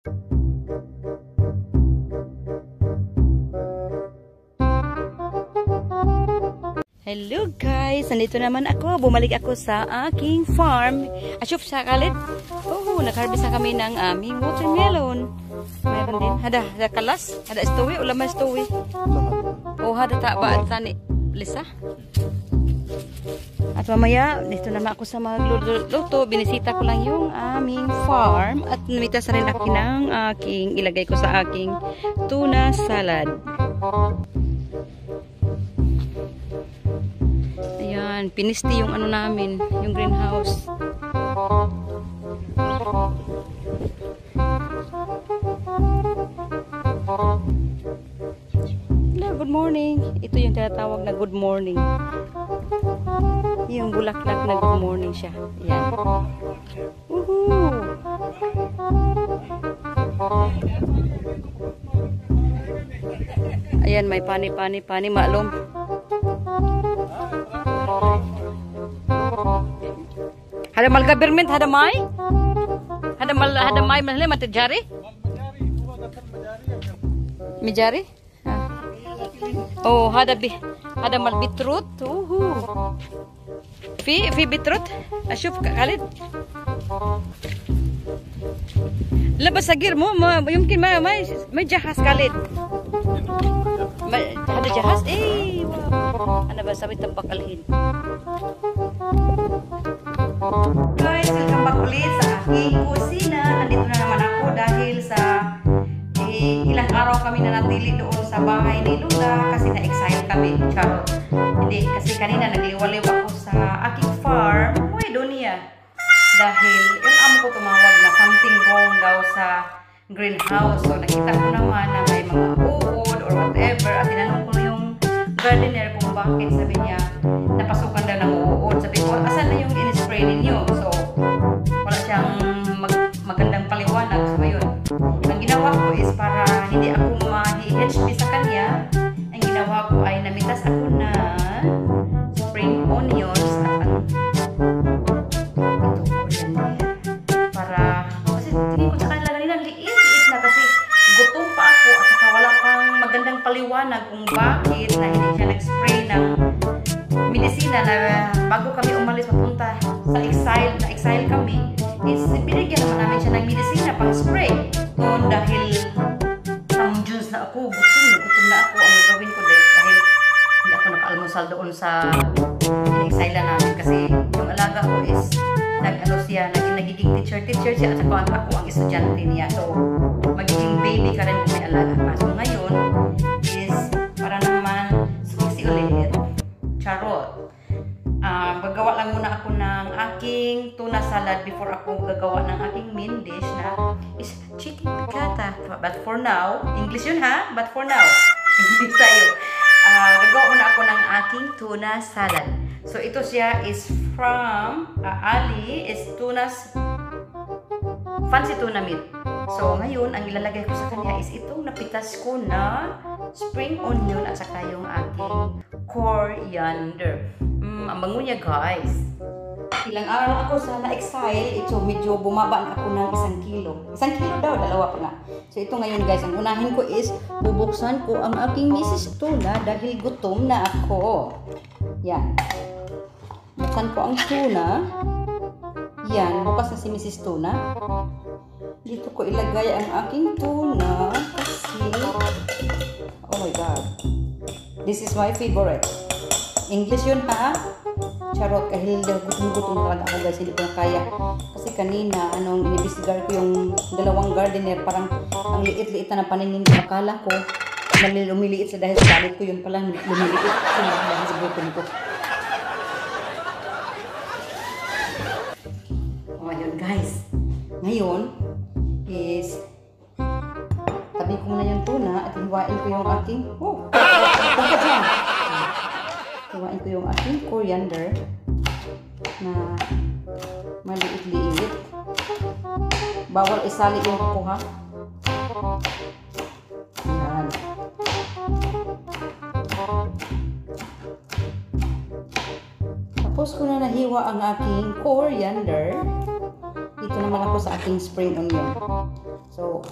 Hello guys, nandito naman ako. Bumalik ako sa aking farm. Asyop sa kalit. Oh, nag-harvest na kami ng aming watermelon. Meron din. Hada kalas, hada stowy, ulama stowy. Oh, hada taba at tani. Lisa. At mamaya, dito naman ako sa magluluto. Binisita ko lang yung aming farm at namitas rin ako ng aking ilagay ko sa aking tuna salad. Ayan, pinisti yung ano namin, yung greenhouse. Hello, good morning. Ito yung tinatawag na good morning. Yung bulaklak na good morning siya. Ayan. Woohoo! Ayan, may pani, malum. Hada mal government, hada may mahali matjari. Mijari? Oh, hada mal beetroot. Fi beetroot. Ashuf Khalid. Labas sagir mo, yumkin may jahas Khalid. Hada jahas? Wow. Ano ba sabi tambak alhin? Guys, welcome back ulit sa aking kusina. Nandito na naman ako dahil sa ilang araw kami na natili doon sa bahay ni Lula kasi na-excite kami. Charot. Hindi, kasi kanina nagliwaliw ako sa aking farm. Uy, Donia. Dahil yung amo ko tumawag na something wrong daw sa greenhouse. So, nakita ko naman na may mga uod or whatever. At tinanong ko yung gardener kung bakit. Sabi niya, napasukan daw ng uod. Sabi ko, asan na yung in-spray ninyo? So, wala siyang magandang paliwanag. So, ayun. Ang ginawa ko is para hindi ako ma-HP sa kanya. Ang ginawa ko ay namitas ako na spring onions at ang para kasi tingin ko sa kanila kanina liit na kasi gutom pa ako at saka wala pang magandang paliwanag kung bakit na hindi siya nag-spray ng medisina na bago kami umalis papunta sa exile kami is binigyan naman namin siya ng medisina pang spray noon dahil Junes na ako, gutom na ako ang gagawin ko dahil hindi ako naka-almusal doon sa exile namin kasi yung alaga ko is nagiging teacher siya at saka ako ang estudyante niya. So, magiging baby ka rin kung may alaga pa. So, ngayon is para naman sumisi ulit. Charot. Gagawa lang muna ako ng aking tuna salad before ako gagawa ng aking main dish na is chicken piccata. But for now, English yun ha? But for now, English tayo. Gagawa muna ako ng aking tuna salad. So, ito siya is from Ali is fancy tuna meat. So, ngayon, ang ilalagay ko sa kanya is itong napitas ko na spring onion at saka yung aking coriander. Ang bango niya, guys. Ilang araw ako sa na-exile, ito medyo bumaba na ako ng 1 kilo. 1 kilo daw, dalawa pa nga. So, ito ngayon, guys, ang unahin ko is bubuksan ko ang aking Mrs. Tuna dahil gutom na ako. Yan. Buksan ko ang tuna. Yan, bukas na si Mrs. Tuna. Dito ko ilagay ang aking tuna kasi, oh my God, this is my favorite. English yun ha? Charot, kahil gutom talaga ako guys, hindi ko na kaya. Kasi kanina, inibestigar ko yung dalawang gardener, parang ang liit-liit na paningin ko. Akala ko, lumiliit sa dahil sa galit ko, yun pala, lumiliit dahil sa gutom ko. O, ayun guys. Ngayon, is, tabi ko muna yung tuna at hiwain ko yung aking, bakit yan? Hiwain ko yung aking coriander na maliit-liit. Bawal isali yung kuha. Ayan. Tapos ko na nahiwa ang aking coriander. Dito naman ako sa aking spring onion. So,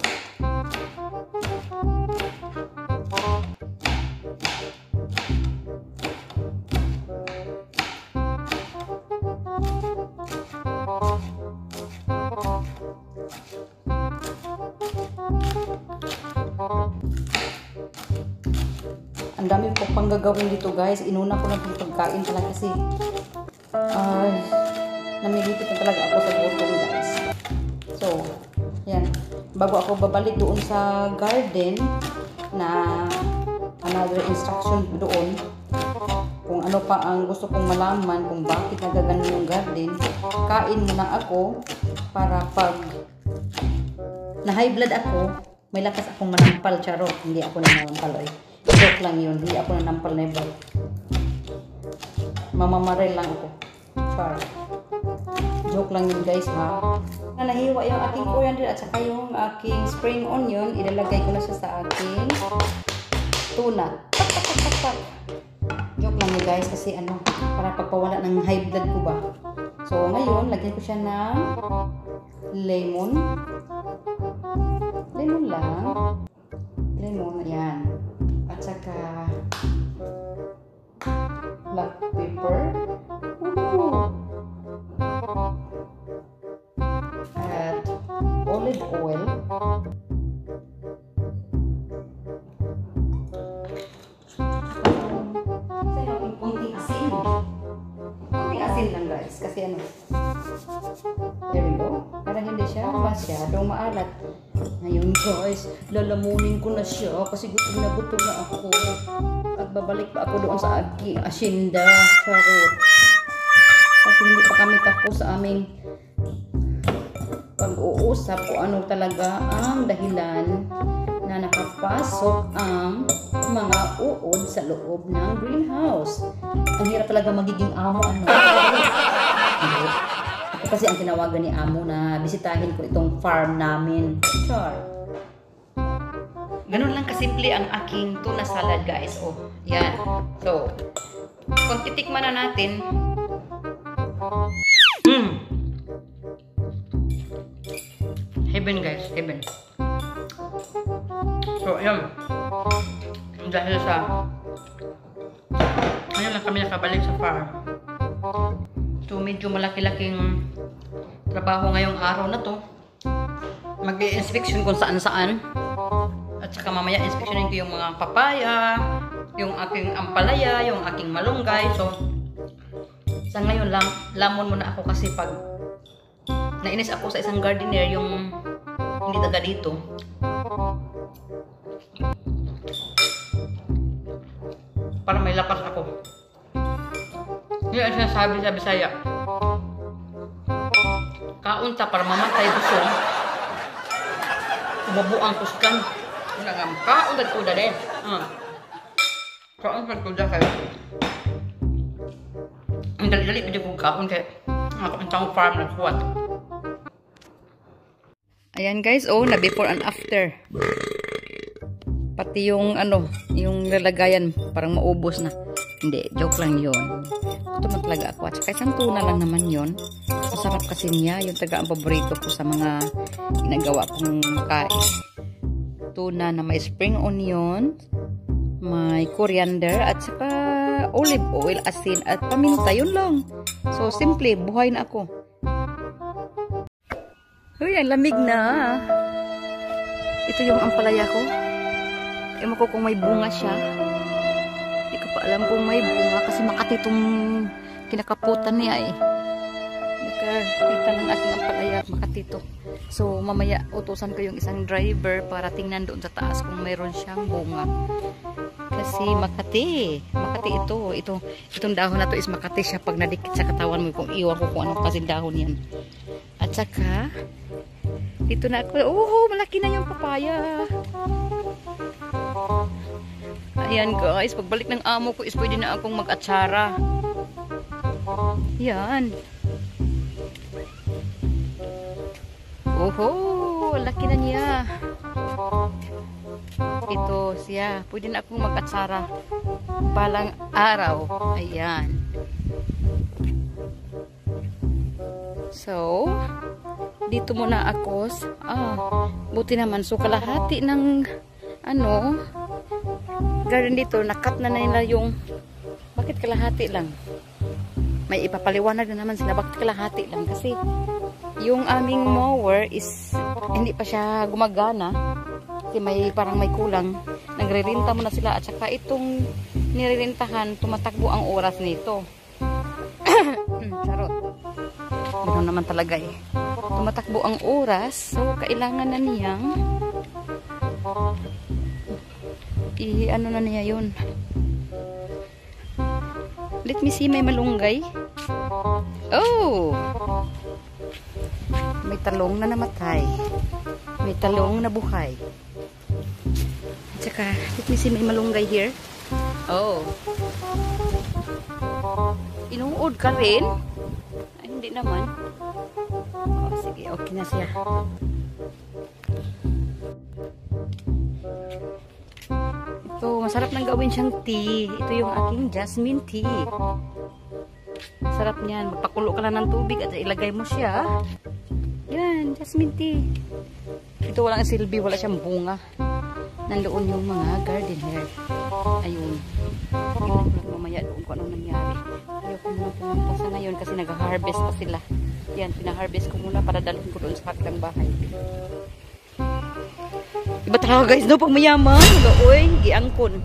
ang dami po pang gagawin dito guys. Inuna ko lang yung pagkain talaga kasi namilipit na talaga ako sa gutom guys. So, yan. Bago ako babalik doon sa garden na another instruction doon kung ano pa ang gusto kong malaman kung bakit nagagano yung garden, kain muna ako para pag na high blood ako, may lakas akong manampal. Charot, hindi ako nanampal joke lang yun, hindi ako nanampal never. Mamamarel lang ako. Char. Joke lang yun guys ha. Nahiwa yung aking coriander at saka yung aking spring onion, ilalagay ko na siya sa aking tuna. Joke lang yun guys kasi ano, para pagpawala ng high blood ko ba. So ngayon, lagyan ko siya ng lemon. Lemon lang. Lemon, ayan. At saka black pepper. At olive oil. Kunting asin. Kunting asin lang guys. Kasi ano. There we go. Para hindi siya masyadong maalat. Ngayon guys, lalamunin ko na siya kasi gutom na ako. At babalik pa ako doon sa aking asyenda. Charot. Kasi hindi pa kami tapos sa aming pag-uusap kung ano talaga ang dahilan na nakapasok ang mga uod sa loob ng greenhouse. Ang hirap talaga magiging amo. Ako kasi ang tinawagan ni amo na bisitahin ko itong farm namin. Char. Ganun lang kasimple ang aking tuna salad guys. Oh, yan. So, kung titikman na natin, heaven guys, heaven. So, ayun. Dahil sa ngayon lang kami nakabalik sa farm. So, medyo malaki-laking trabaho ngayong araw na to. Mag-i-inspection kung saan-saan. At saka mamaya inspeksyonin ko yung mga papaya, yung aking ampalaya, yung aking malunggay. So, sa ngayon lang, lamon muna ako kasi pag nainis ako sa isang gardener, yung hindi taga dito. Para may lakas ako. Yan ang sinasabi sa Bisaya. Kaunta para mamatay gusto. Umabuang kuskan. Kaunta kuda din. Kaunta kuda kayo. Ang dali-dali pwede kong kaun kaya ako ang taong farm na kuwat. Ayan guys, oh, na before and after. Pati yung ano, yung lalagayan parang maubos na. Hindi, joke lang yun. Ito man talaga ako. At saka isang tuna lang naman yun. Masarap kasi niya. Yung taga ang paborito ko sa mga ginagawa kong makain. Tuna na may spring onion, may coriander, at saka olive oil, asin, at paminta. Yun lang. So, simple. Buhay na ako. Uy, ang lamig na. Ito yung ampalaya ko. Ewan ko kung may bunga siya. Hindi ko pa alam kung may bunga kasi Makati itong kinakaputan niya eh. Nakakita ng ating ampalaya, Makati ito. So mamaya utusan ko yung isang driver para tingnan doon sa taas kung mayroon siyang bunga. Kasi Makati ito. Itong dahon na to is Makati siya pag nadikit sa katawan mo. Kung iwan ko kung anong kasing dahon yan. At saka dito na ako. Oh, malaki na yung papaya. Ayan guys, pagbalik ng amo ko is pwede na akong mag-atsara. Yan. Oho, laki na niya. Ito siya. Pwede na akong mag-atsara balang araw. Ayan. So, dito muna ako. Buti naman. So, kalahati ng garden dito, nakat na nila yung, bakit kalahati lang? May ipapaliwanag na naman sila, bakit kalahati lang? Kasi, yung aming mower is, hindi pa siya gumagana. Kasi parang may kulang. Nagre-renta muna sila, at saka itong nirerintahan, tumatakbo ang oras nito. Charot. Ganoon naman talaga eh. Tumatakbo ang oras, so kailangan na niyang ano na niya yun. Let me see, may malunggay. Oh! May talong na namatay. May talong na buhay. At saka, let me see, may malunggay here. Oh. Inuod ka rin? Ay, hindi naman. Oh, sige, okay na siya. Ito, masarap nang gawin siyang tea. Ito yung aking jasmine tea. Sarap niyan. Magpakulo ka lang ng tubig at ilagay mo siya. Yan, jasmine tea. Ito walang silbi, wala siyang bunga. Nandoon yung mga garden here. Ayun. Tingnan ko lang mamaya doon kung anong nangyari. Ayaw ko muna pumunta sa ngayon kasi nag-harvest pa sila. Yan, pina-harvest ko muna para dalhin ko doon sa kabilang bahay. Iba talaga guys, no? Pag mayaman, uy, giangkon.